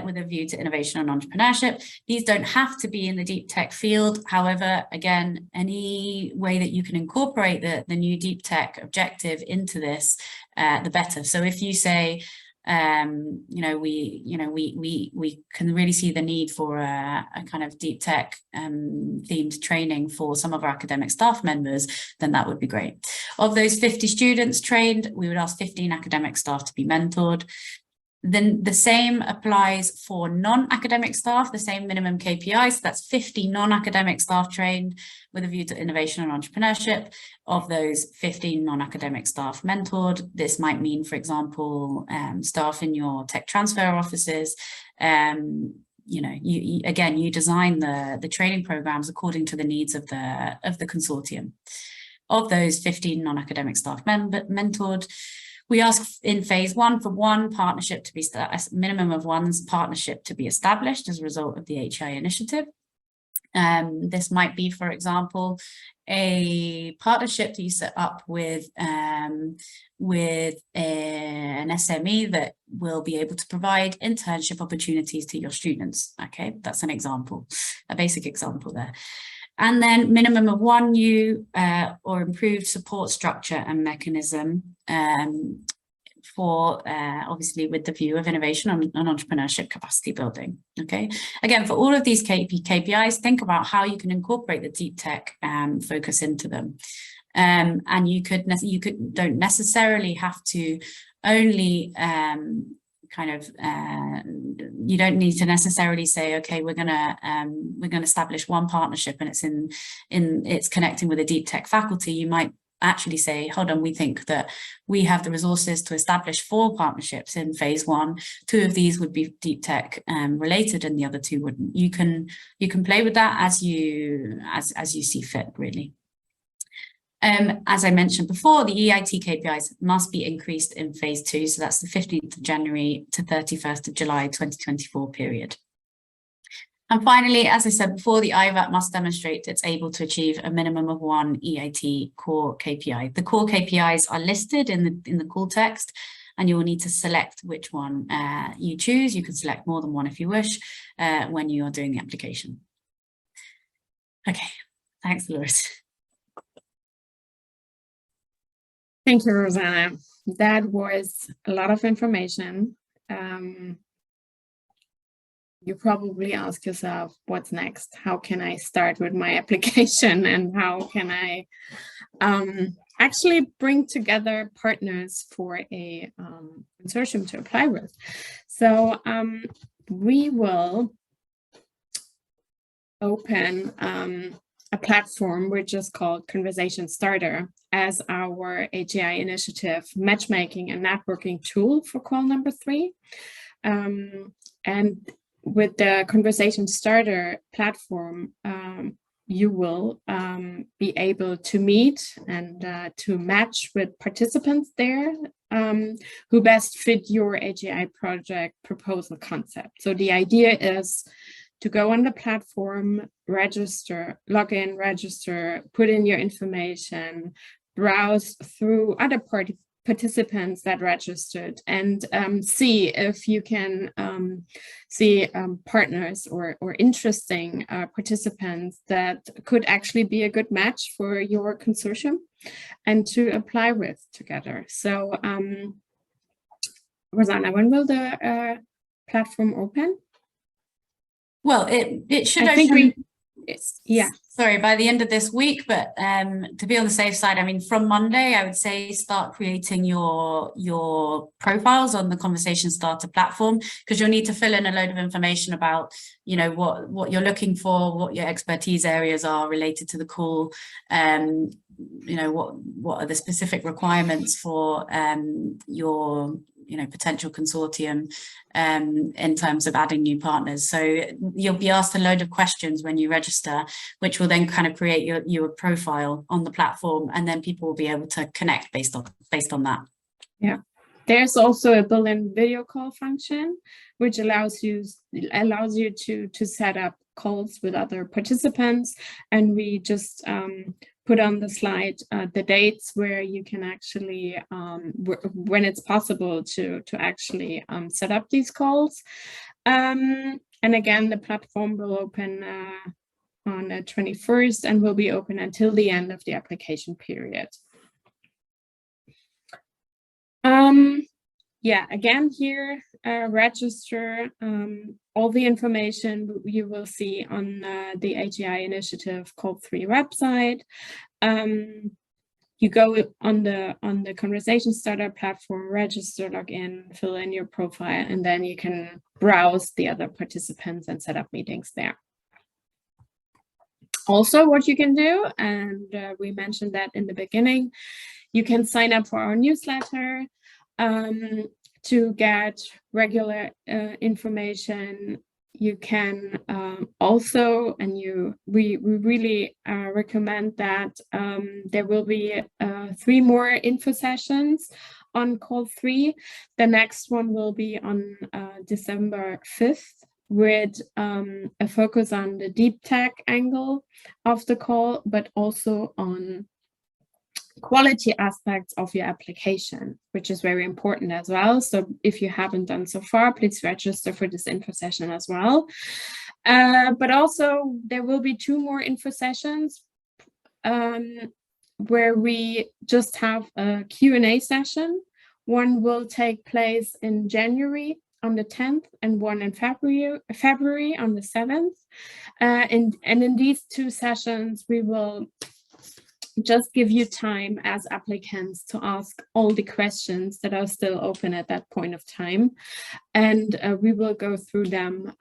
with a view to innovation and entrepreneurship. These don't have to be in the deep tech field. However, again, any way that you can incorporate the new deep tech objective into this, the better. So if you say, we can really see the need for a kind of deep tech themed training for some of our academic staff members, then that would be great. Of those 50 students trained, we would ask 15 academic staff to be mentored. Then the same applies for non-academic staff, the same minimum KPI. So that's 50 non-academic staff trained with a view to innovation and entrepreneurship. Of those, 15 non-academic staff mentored. This might mean, for example, staff in your tech transfer offices. You design the training programs according to the needs of the consortium. Of those, 15 non-academic staff mentored. We ask in phase 1 for one partnership to be a minimum of one partnership to be established as a result of the HEI initiative. This might be, for example, a partnership that you set up with an SME that will be able to provide internship opportunities to your students. Okay, that's an example, a basic example there. And then minimum of one new or improved support structure and mechanism for obviously with the view of innovation and entrepreneurship capacity building. Okay, again, for all of these KPIs, think about how you can incorporate the deep tech focus into them. And you don't necessarily have to only you don't need to necessarily say, okay, we're gonna establish one partnership and it's connecting with a deep tech faculty. You might actually say, hold on, we think that we have the resources to establish 4 partnerships in phase 1. 2 of these would be deep tech related and the other 2 wouldn't. You can play with that as you see fit, really. As I mentioned before, the EIT KPIs must be increased in phase 2. So that's the 15th of January to 31st of July 2024 period. And finally, as I said before, the IVAT must demonstrate it's able to achieve a minimum of 1 EIT core KPI. The core KPIs are listed in the call text, and you will need to select which one you choose. You can select more than one if you wish when you are doing the application. Okay, thanks, Dolores. Thank you, Rosanna. That was a lot of information. You probably ask yourself, what's next? How can I start with my application? And how can I actually bring together partners for a consortium to apply with? So we will open a platform which is called Conversation Starter as our HEI Initiative matchmaking and networking tool for call number 3. And with the Conversation Starter platform, you will be able to meet and to match with participants there who best fit your HEI project proposal concept. So the idea is to go on the platform, register, log in, register, put in your information, browse through other participants that registered, and see if you can see partners or interesting participants that could actually be a good match for your consortium and to apply with together. So Rosanna, when will the platform open? Well, it should open. Yeah. Sorry, by the end of this week, but to be on the safe side, I mean, from Monday, I would say start creating your profiles on the Conversation Starter platform, because you'll need to fill in a load of information about, you know, what you're looking for, what your expertise areas are related to the call, you know, what are the specific requirements for your potential consortium in terms of adding new partners. So you'll be asked a load of questions when you register, which will then kind of create your profile on the platform, and then people will be able to connect based on that. Yeah. There's also a built-in video call function, which allows you to set up calls with other participants, and we just put on the slide the dates where you can actually, when it's possible to actually set up these calls. And again, the platform will open on the 21st and will be open until the end of the application period. Yeah, again here, register. All the information you will see on the HEI Initiative Call 3 website. You go on the Conversation Starter platform, register, log in, fill in your profile, and then you can browse the other participants and set up meetings there. Also, what you can do, and we mentioned that in the beginning, you can sign up for our newsletter to get regular information. You can also, and we really recommend that there will be 3 more info sessions on Call 3. The next one will be on December 5th with a focus on the deep tech angle of the call, but also on quality aspects of your application, which is very important as well. So if you haven't done so far, please register for this info session as well. But also there will be 2 more info sessions where we just have a Q&A session One will take place in January on the 10th and one in February on the 7th. And in these two sessions, we will just give you time as applicants to ask all the questions that are still open at that point of time. And we will go through them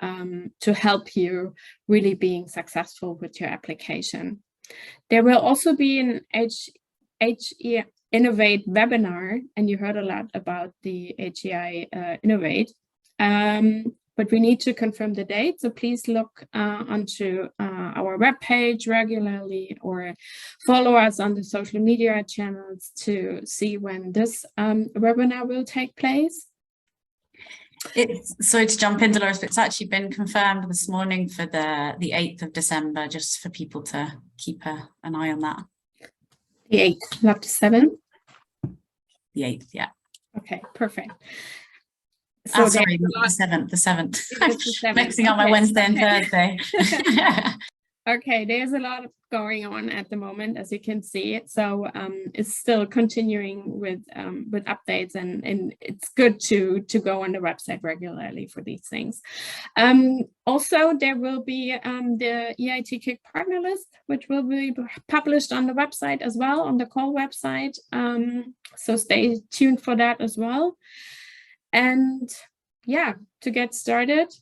to help you really being successful with your application. There will also be an HEI Innovate webinar, and you heard a lot about the HEI Innovate. But we need to confirm the date, so please look onto our webpage regularly or follow us on the social media channels to see when this webinar will take place. Sorry to jump in, Dolores, but it's actually been confirmed this morning for the 8th of December, just for people to keep an eye on that. The 8th, not the 7th? The 8th, yeah. Okay, perfect. So sorry, the 7th. The 7th. Mixing up my Wednesday and Thursday. Okay, there's a lot going on at the moment, as you can see. So it's still continuing with updates, and it's good to go on the website regularly for these things. Also, there will be the EIT Kick partner list, which will be published on the website as well, on the call website. So stay tuned for that as well. And yeah, to get started,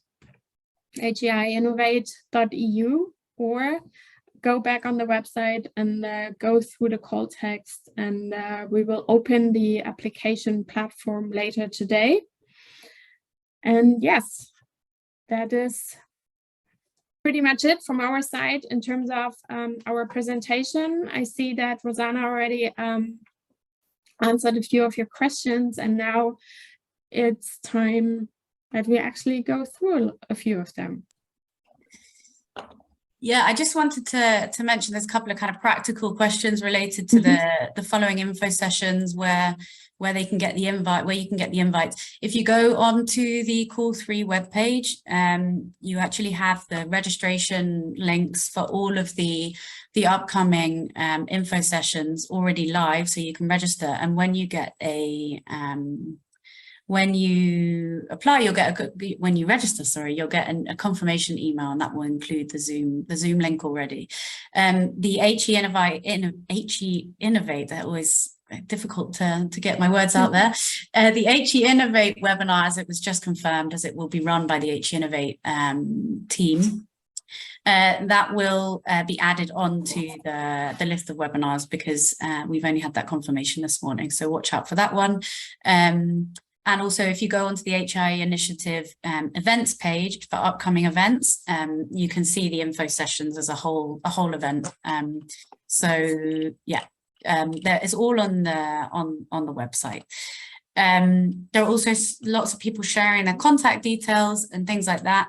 heiinnovate.eu, or go back on the website and go through the call text, and we will open the application platform later today. And yes, that is pretty much it from our side in terms of our presentation. I see that Rosanna already answered a few of your questions, and now it's time that we actually go through a few of them. Yeah, I just wanted to mention there's a couple of kind of practical questions related to the following info sessions where they can get the invite, where you can get the invites. If you go onto the Call 3 webpage, you actually have the registration links for all of the upcoming info sessions already live, so you can register. And when you get when you apply, you'll get when you register, sorry, you'll get a confirmation email, and that will include the Zoom link already. The HEI Innovate, that was difficult to get my words out there. The HEI Innovate webinar, as it was just confirmed, as it will be run by the HEI Innovate team. That will be added onto the list of webinars, because we've only had that confirmation this morning, so watch out for that one. And also, if you go onto the HEI Initiative events page for upcoming events, you can see the info sessions as a whole event. So yeah, that is all on the website. There are also lots of people sharing their contact details and things like that.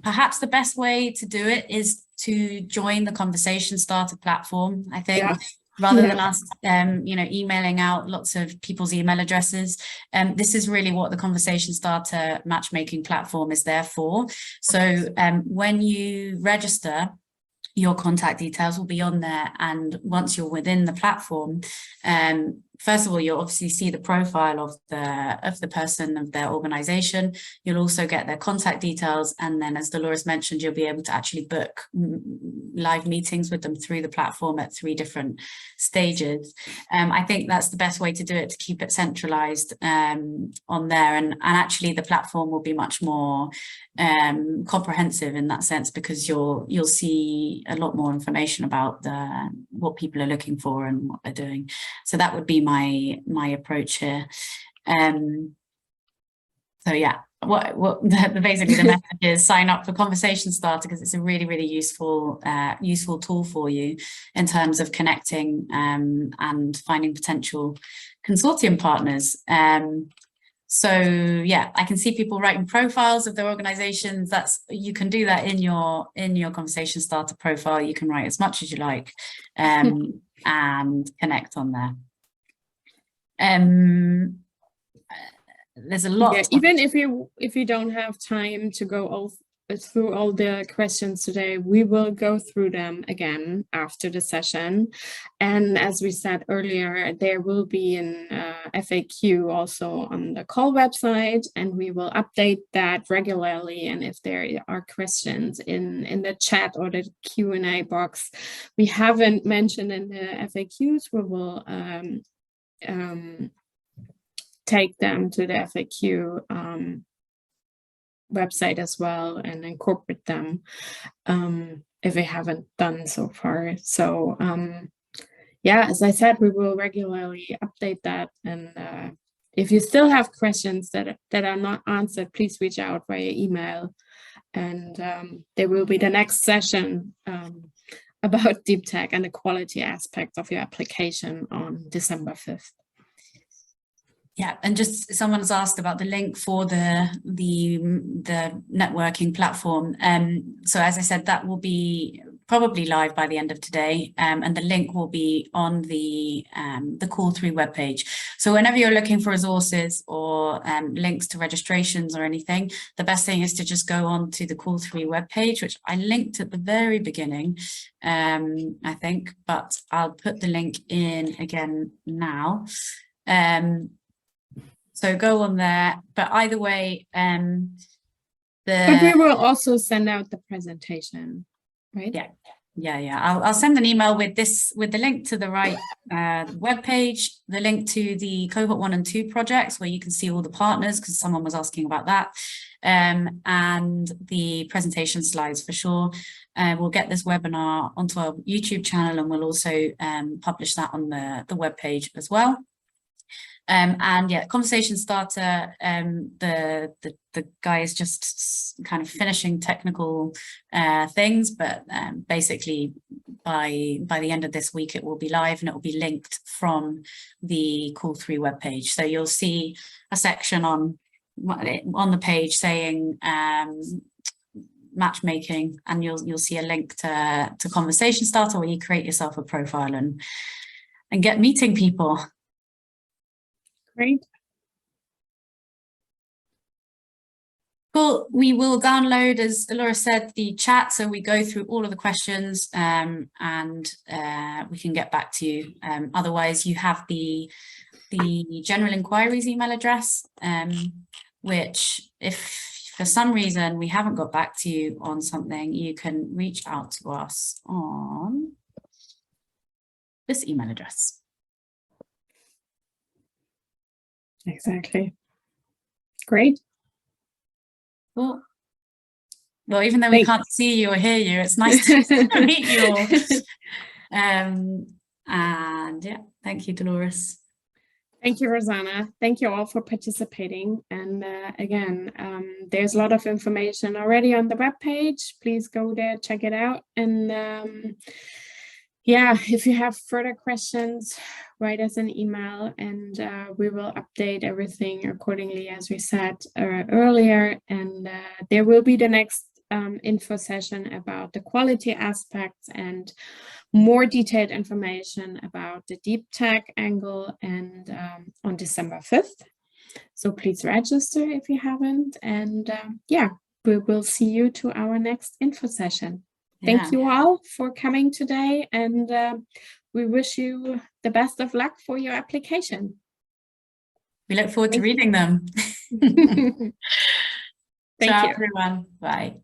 Perhaps the best way to do it is to join the Conversation Starter platform, I think. Yeah. Rather than us, emailing out lots of people's email addresses. This is really what the Conversation Starter matchmaking platform is there for. So when you register, your contact details will be on there, and once you're within the platform, first of all, you'll obviously see the profile of the person, of their organization. You'll also get their contact details, and then, as Dolores mentioned, you'll be able to actually book live meetings with them through the platform at 3 different stages. I think that's the best way to do it, to keep it centralized on there, and actually the platform will be much more comprehensive in that sense, because you'll see a lot more information about what people are looking for and what they're doing. So that would be my approach here. So yeah, basically the message is sign up for Conversation Starter, because it's a really, really useful tool for you in terms of connecting and finding potential consortium partners. So yeah, I can see people writing profiles of their organizations. You can do that in your Conversation Starter profile. You can write as much as you like and connect on there. There's a lot. Yeah, even if you don't have time to go through all the questions today. We will go through them again after the session. And as we said earlier, there will be an FAQ also on the call website, and we will update that regularly. And if there are questions in the chat or the Q&A box we haven't mentioned in the FAQs, we will take them to the FAQ website as well and incorporate them if we haven't done so far. So yeah, as I said, we will regularly update that, and if you still have questions that are not answered, please reach out via email, and there will be the next session about deep tech and the quality aspect of your application on December 5th. Yeah, and just someone's asked about the link for the networking platform. So as I said, that will be probably live by the end of today, and the link will be on the Call 3 webpage. So whenever you're looking for resources or links to registrations or anything, the best thing is to just go on to the Call 3 webpage, which I linked at the very beginning, I think, but I'll put the link in again now. So go on there, but either way, But we will also send out the presentation, right? Yeah. I'll send an email with the link to the right webpage, the link to the cohort 1 and 2 projects where you can see all the partners, because someone was asking about that, and the presentation slides for sure. We'll get this webinar onto our YouTube channel, and we'll also publish that on the webpage as well. And yeah, conversation starter, the guy is just kind of finishing technical things, but basically by the end of this week it will be live, and it will be linked from the Call 3 webpage. So you'll see a section on the page saying matchmaking, and you'll see a link to conversation starter where you create yourself a profile and get meeting people. Great. Cool. We will download, as Laura said, the chat, so we go through all of the questions and we can get back to you. Otherwise, you have the general inquiries email address, which if for some reason we haven't got back to you on something, you can reach out to us on this email address. Exactly. Great. Cool. Well, even though we can't see you or hear you, it's nice to meet you all. And yeah, thank you, Dolores. Thank you, Rosanna. Thank you all for participating. And again, there's a lot of information already on the webpage. Please go there, check it out. And yeah, if you have further questions, write us an email, and we will update everything accordingly, as we said earlier. And there will be the next info session about the quality aspects and more detailed information about the deep tech angle, and on December 5th. So please register if you haven't. And yeah, we will see you to our next info session. Thank you all for coming today, and we wish you the best of luck for your application. We look forward to reading them. Thank Ciao, you. everyone. Bye.